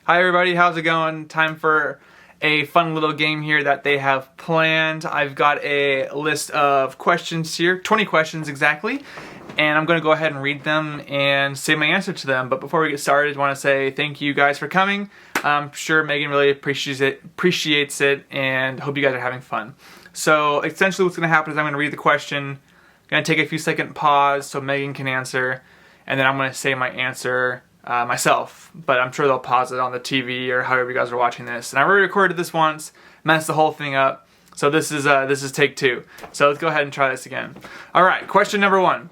Hi everybody, how's it going? Time for a fun little game here that they have planned. I've got a list of questions here, 20 questions exactly, and I'm going to go ahead and read them and say my answer to them. But before we get started, I want to say thank you guys for coming. I'm sure Megan really appreciates it, and hope you guys are having fun. So essentially what's going to happen is I'm going to read the question, I'm going to take a few second pause so Megan can answer, and then I'm going to say my answer myself, but I'm sure they'll pause it on the TV or however you guys are watching this. And I already recorded this once, messed the whole thing up, so this is take two. So let's go ahead and try this again. All right, question number 1.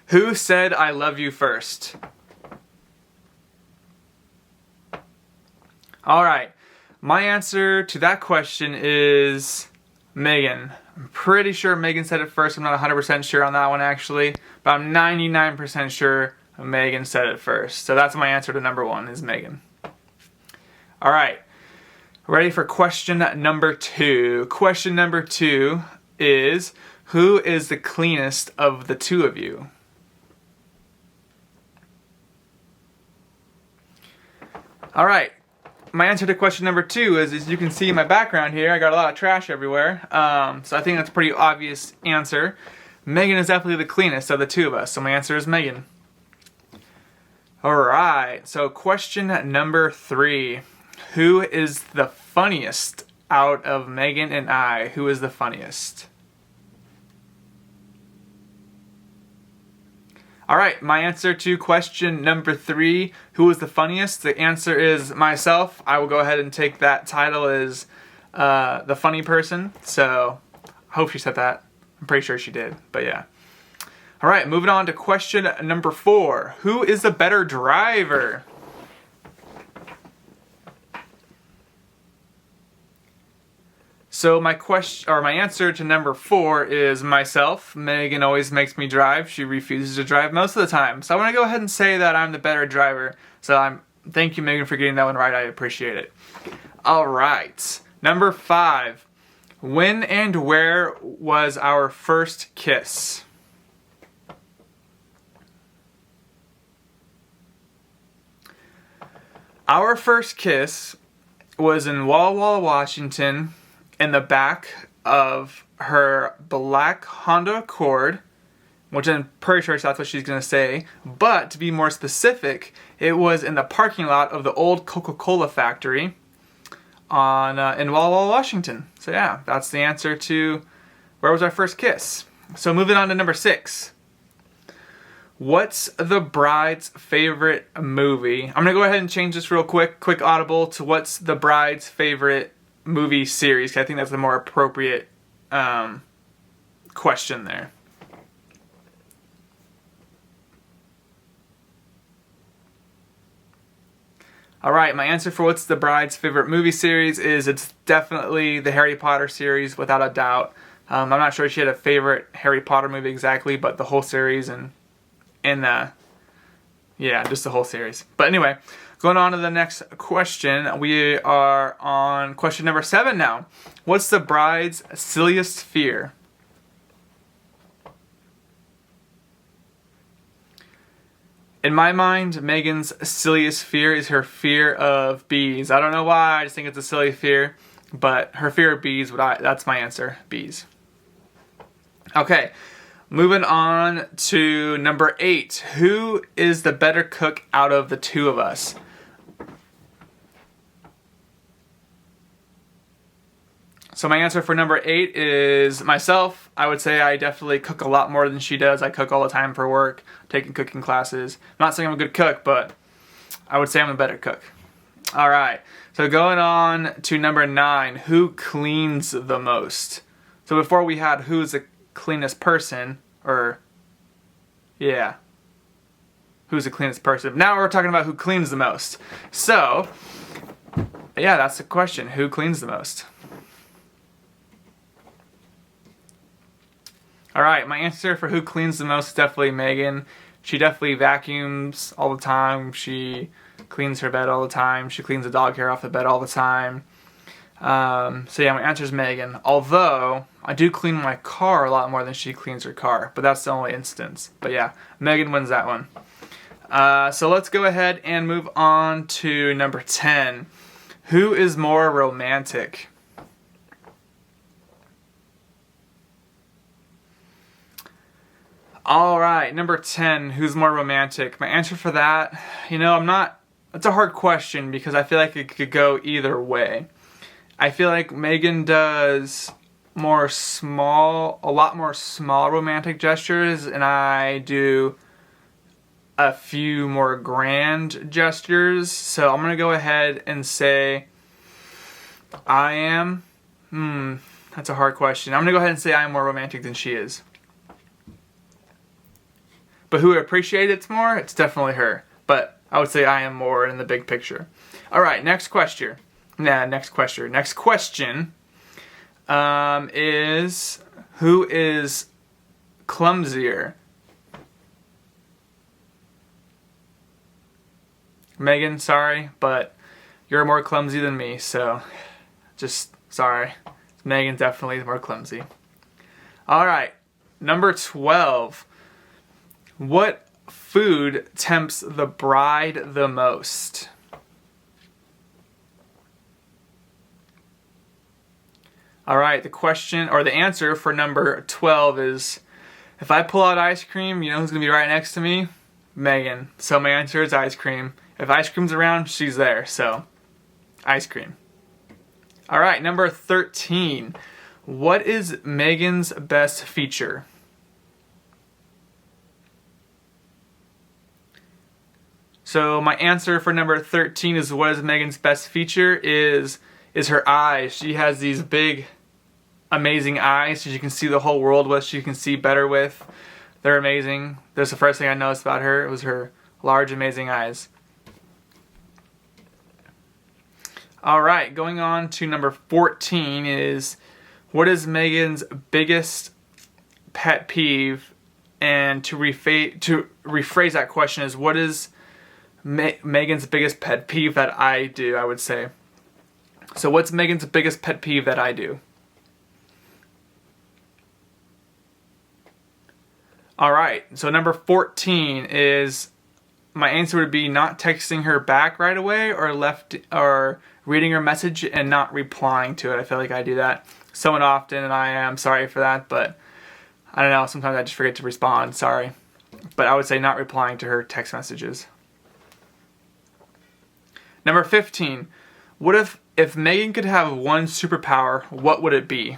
Who said I love you first? All right, my answer to that question is Megan. I'm pretty sure Megan said it first. I'm not 100% sure on that one actually, but I'm 99% sure Megan said it first. So that's my answer to number 1 is Megan. All right, ready for question number 2. Question number 2 is, who is the cleanest of the two of you? All right, my answer to question number 2 is, as you can see in my background here, I got a lot of trash everywhere. So I think that's a pretty obvious answer. Megan is definitely the cleanest of the two of us, so my answer is Megan. Alright, so question number 3. Who is the funniest out of Megan and I? Who is the funniest? Alright, my answer to question number 3, who is the funniest? The answer is myself. I will go ahead and take that title as the funny person. So, I hope she said that. I'm pretty sure she did, but yeah. Alright, moving on to question number 4. Who is the better driver? So my answer to number 4 is myself. Megan always makes me drive. She refuses to drive most of the time. So I want to go ahead and say that I'm the better driver. So thank you, Megan, for getting that one right. I appreciate it. Alright, number 5. When and where was our first kiss? Our first kiss was in Walla Walla, Washington, in the back of her black Honda Accord, which I'm pretty sure that's what she's going to say. But to be more specific, it was in the parking lot of the old Coca-Cola factory in Walla Walla, Washington. So yeah, that's the answer to where was our first kiss. So moving on to number 6. What's the bride's favorite movie? I'm going to go ahead and change this real quick audible to what's the bride's favorite movie series, 'cause I think that's the more appropriate question there. Alright, my answer for what's the bride's favorite movie series is it's definitely the Harry Potter series, without a doubt. I'm not sure she had a favorite Harry Potter movie exactly, but the whole series and yeah, just the whole series. But anyway, going on to the next question, we are on question number 7 now. What's the bride's silliest fear? In my mind, Megan's silliest fear is her fear of bees. I don't know why, I just think it's a silly fear, but her fear of bees, that's my answer, bees. Okay. Moving on to number 8. Who is the better cook out of the two of us? So my answer for number 8 is myself. I would say I definitely cook a lot more than she does. I cook all the time for work, taking cooking classes. I'm not saying I'm a good cook, but I would say I'm a better cook. Alright, so going on to number 9. Who cleans the most? So before we had who's the cleanest person, or yeah, who's the cleanest person. Now we're talking about who cleans the most. So yeah, that's the question. Who cleans the most? Alright, my answer for who cleans the most is definitely Megan. She definitely vacuums all the time. She cleans her bed all the time. She cleans the dog hair off the bed all the time. So yeah, my answer is Megan. Although, I do clean my car a lot more than she cleans her car. But that's the only instance. But yeah, Megan wins that one. So let's go ahead and move on to number 10. Who is more romantic? Alright, number 10, who's more romantic? My answer for that, it's a hard question because I feel like it could go either way. I feel like Megan does a lot more small romantic gestures, and I do a few more grand gestures. So I'm going to go ahead and say I am. That's a hard question. I'm going to go ahead and say I am more romantic than she is. But who appreciates it more? It's definitely her. But I would say I am more in the big picture. All right, next question. Next question is who is clumsier? Megan, sorry, but you're more clumsy than me, so just sorry. Megan definitely is more clumsy. All right, number 12. What food tempts the bride the most? All right, the question or the answer for number 12 is if I pull out ice cream, you know who's going to be right next to me? Megan. So my answer is ice cream. If ice cream's around, she's there. So ice cream. All right, number 13. What is Megan's best feature? So my answer for number 13 is what is Megan's best feature is her eyes. She has these big, amazing eyes that you can see the whole world with. She can see better with. They're amazing. That's the first thing I noticed about her. It was her large, amazing eyes. All right, going on to number 14 is what is Megan's biggest pet peeve? And to rephrase that question is what is Megan's biggest pet peeve that I do, I would say. So what's Megan's biggest pet peeve that I do? Alright, so number 14 is my answer would be not texting her back right away or reading her message and not replying to it. I feel like I do that somewhat often and I am sorry for that, but I don't know, sometimes I just forget to respond, sorry. But I would say not replying to her text messages. Number 15, what if Megan could have one superpower, what would it be?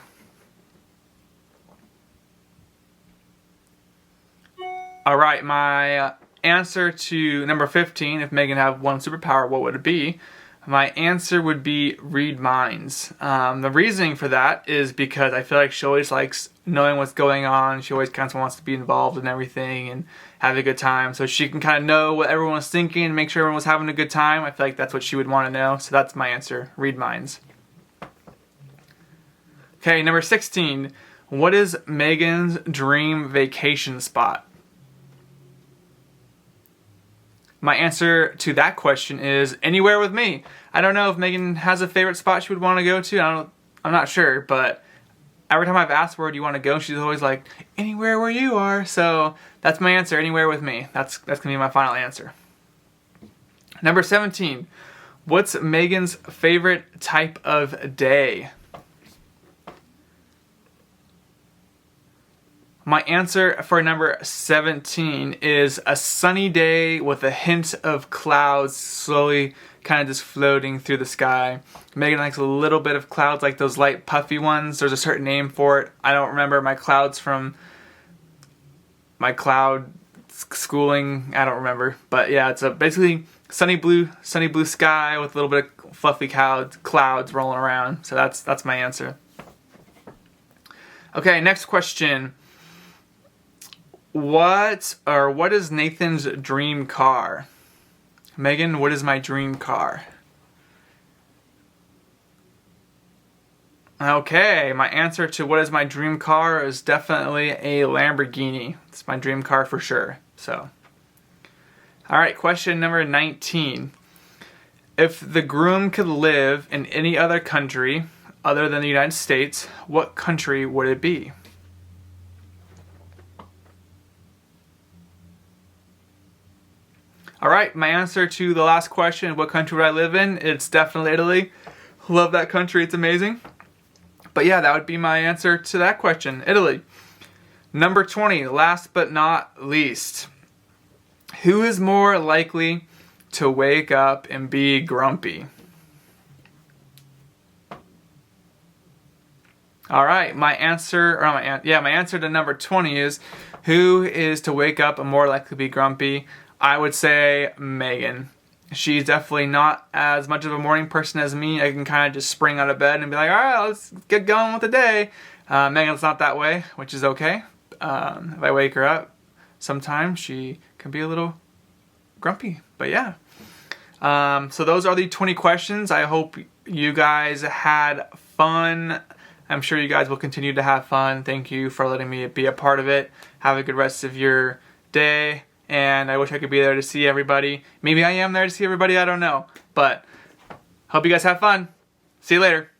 Alright, my answer to number 15, if Megan had one superpower, what would it be? My answer would be read minds. The reasoning for that is because I feel like she always likes knowing what's going on. She always kind of wants to be involved in everything and have a good time. So she can kind of know what everyone was thinking and make sure everyone was having a good time. I feel like that's what she would want to know. So that's my answer, read minds. Okay, number 16. What is Megan's dream vacation spot? My answer to that question is anywhere with me. I don't know if Megan has a favorite spot she would want to go to. I'm not sure, but every time I've asked where do you want to go, she's always like, anywhere where you are. So that's my answer, anywhere with me. That's going to be my final answer. Number 17. What's Megan's favorite type of day? My answer for number 17 is a sunny day with a hint of clouds slowly kind of just floating through the sky. Megan likes a little bit of clouds, like those light puffy ones. There's a certain name for it. I don't remember my clouds from my cloud schooling. I don't remember. But yeah, it's a basically sunny blue sky with a little bit of fluffy clouds rolling around. So that's my answer. Okay, next question. What is Nathan's dream car? Megan, what is my dream car? Okay, my answer to what is my dream car is definitely a Lamborghini. It's my dream car for sure. So, all right, question number 19. If the groom could live in any other country other than the United States, what country would it be? Alright, my answer to the last question, what country would I live in? It's definitely Italy. Love that country, it's amazing. But yeah, that would be my answer to that question, Italy. Number 20, last but not least. Who is more likely to wake up and be grumpy? Alright, my answer to number 20 is, who is to wake up and more likely to be grumpy? I would say Megan. She's definitely not as much of a morning person as me. I can kind of just spring out of bed and be like, alright, let's get going with the day. Megan's not that way, which is okay. If I wake her up, sometimes she can be a little grumpy, but yeah. So those are the 20 questions. I hope you guys had fun. I'm sure you guys will continue to have fun. Thank you for letting me be a part of it. Have a good rest of your day. And I wish I could be there to see everybody. Maybe I am there to see everybody, I don't know. But hope you guys have fun. See you later.